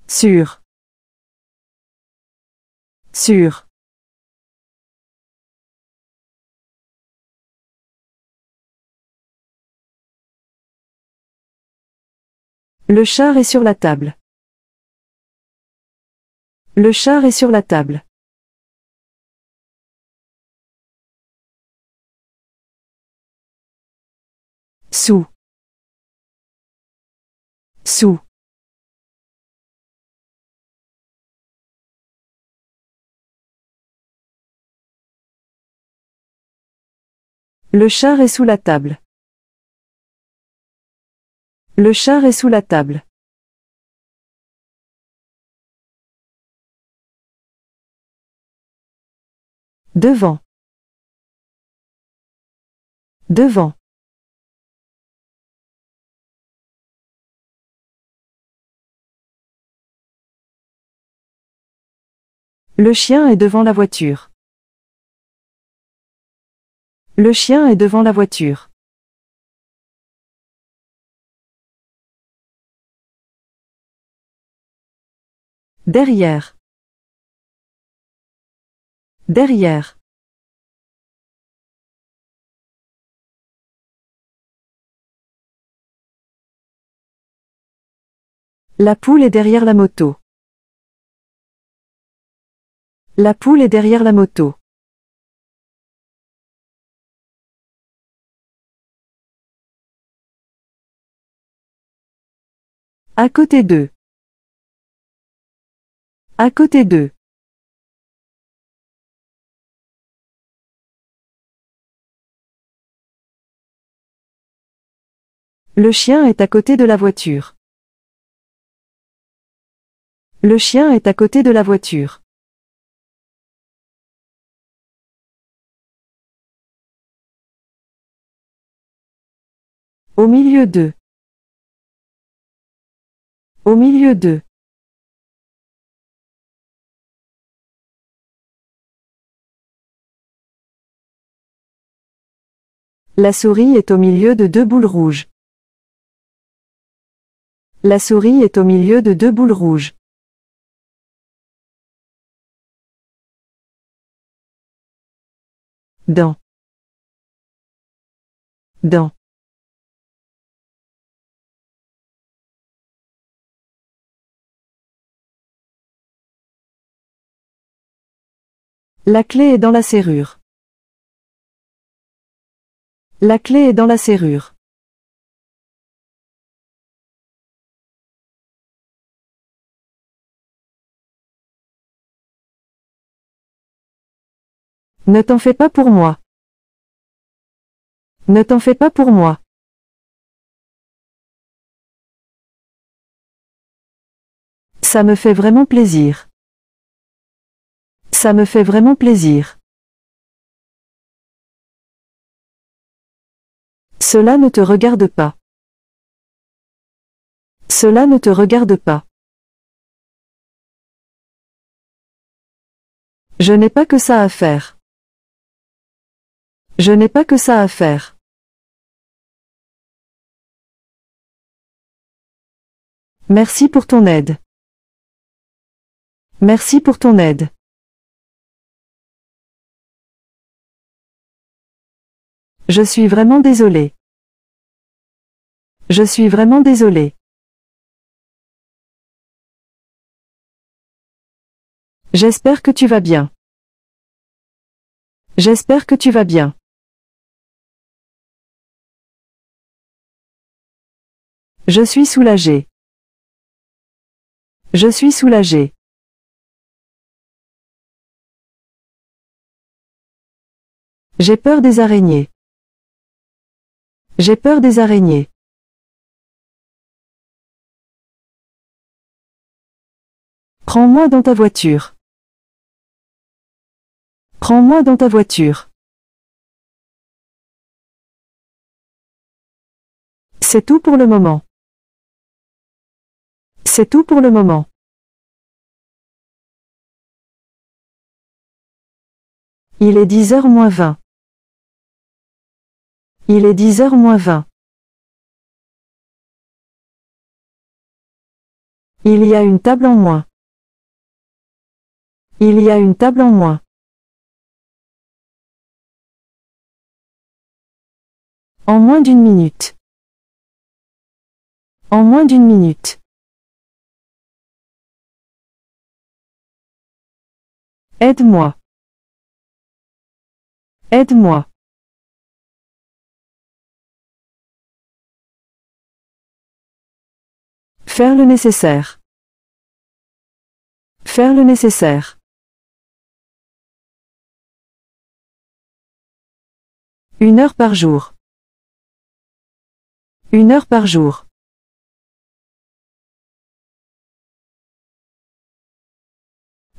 Sûr. Sûr. Le char est sur la table. Le char est sur la table. Sous. Sous. Le char est sous la table. Le char est sous la table. Devant. Devant. Le chien est devant la voiture. Le chien est devant la voiture. Derrière. Derrière. La poule est derrière la moto. La poule est derrière la moto. À côté d'eux. À côté d'eux. Le chien est à côté de la voiture. Le chien est à côté de la voiture. Au milieu d'eux. Au milieu d'eux. La souris est au milieu de deux boules rouges. La souris est au milieu de deux boules rouges. Dans. Dans. La clé est dans la serrure. La clé est dans la serrure. Ne t'en fais pas pour moi. Ne t'en fais pas pour moi. Ça me fait vraiment plaisir. Ça me fait vraiment plaisir. Cela ne te regarde pas. Cela ne te regarde pas. Je n'ai pas que ça à faire. Je n'ai pas que ça à faire. Merci pour ton aide. Merci pour ton aide. Je suis vraiment désolé. Je suis vraiment désolé. J'espère que tu vas bien. J'espère que tu vas bien. Je suis soulagé. Je suis soulagé. J'ai peur des araignées. J'ai peur des araignées. Prends-moi dans ta voiture. Prends-moi dans ta voiture. C'est tout pour le moment. C'est tout pour le moment. Il est 10h moins 20. Il est 10h moins 20. Il y a une table en moins. Il y a une table en moins. En moins d'une minute. En moins d'une minute. Aide-moi. Aide-moi. Faire le nécessaire. Faire le nécessaire. Une heure par jour. Une heure par jour.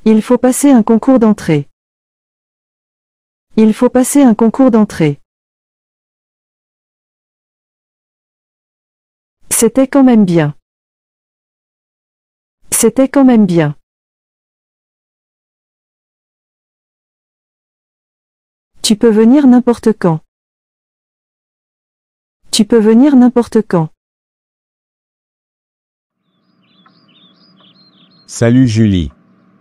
Il faut passer un concours d'entrée. Il faut passer un concours d'entrée. C'était quand même bien. C'était quand même bien. Tu peux venir n'importe quand. Tu peux venir n'importe quand. Salut Julie.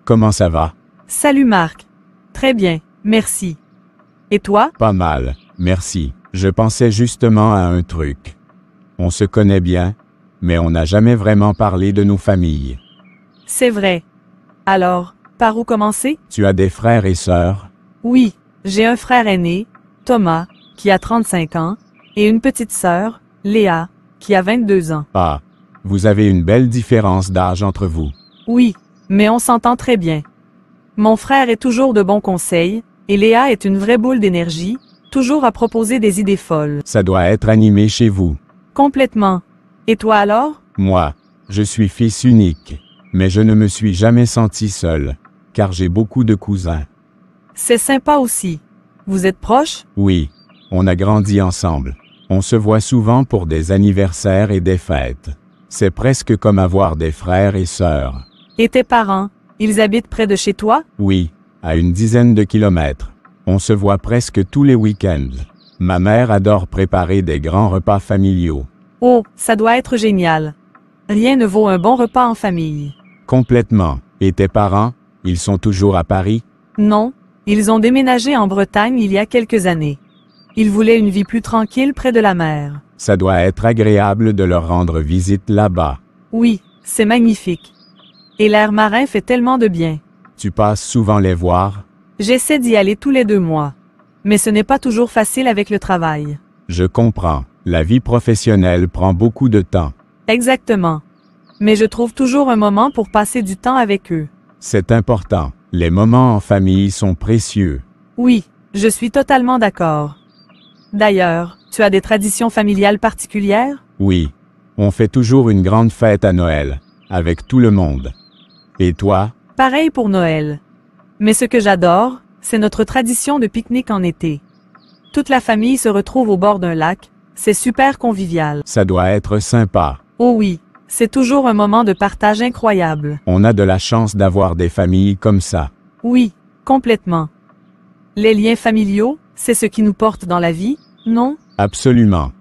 Comment ça va? Salut Marc. Très bien, merci. Et toi? Pas mal, merci. Je pensais justement à un truc. On se connaît bien, mais on n'a jamais vraiment parlé de nos familles. C'est vrai. Alors, par où commencer? Tu as des frères et sœurs? Oui, j'ai un frère aîné, Thomas, qui a 35 ans, et une petite sœur, Léa, qui a 22 ans. Ah, vous avez une belle différence d'âge entre vous. Oui, mais on s'entend très bien. Mon frère est toujours de bons conseils, et Léa est une vraie boule d'énergie, toujours à proposer des idées folles. Ça doit être animé chez vous. Complètement. Et toi alors? Moi, je suis fils unique, mais je ne me suis jamais senti seul, car j'ai beaucoup de cousins. C'est sympa aussi. Vous êtes proches? Oui, on a grandi ensemble. On se voit souvent pour des anniversaires et des fêtes. C'est presque comme avoir des frères et sœurs. Et tes parents, ils habitent près de chez toi? Oui, à une dizaine de kilomètres. On se voit presque tous les week-ends. Ma mère adore préparer des grands repas familiaux. Oh, ça doit être génial. Rien ne vaut un bon repas en famille. Complètement. Et tes parents, ils sont toujours à Paris? Non, ils ont déménagé en Bretagne il y a quelques années. Ils voulaient une vie plus tranquille près de la mer. Ça doit être agréable de leur rendre visite là-bas. Oui, c'est magnifique. Et l'air marin fait tellement de bien. Tu passes souvent les voir? J'essaie d'y aller tous les 2 mois. Mais ce n'est pas toujours facile avec le travail. Je comprends. La vie professionnelle prend beaucoup de temps. Exactement. Mais je trouve toujours un moment pour passer du temps avec eux. C'est important. Les moments en famille sont précieux. Oui, je suis totalement d'accord. D'ailleurs, tu as des traditions familiales particulières? Oui. On fait toujours une grande fête à Noël, avec tout le monde. Et toi? Pareil pour Noël. Mais ce que j'adore, c'est notre tradition de pique-nique en été. Toute la famille se retrouve au bord d'un lac, c'est super convivial. Ça doit être sympa. Oh oui, c'est toujours un moment de partage incroyable. On a de la chance d'avoir des familles comme ça. Oui, complètement. Les liens familiaux, c'est ce qui nous porte dans la vie, non? Absolument.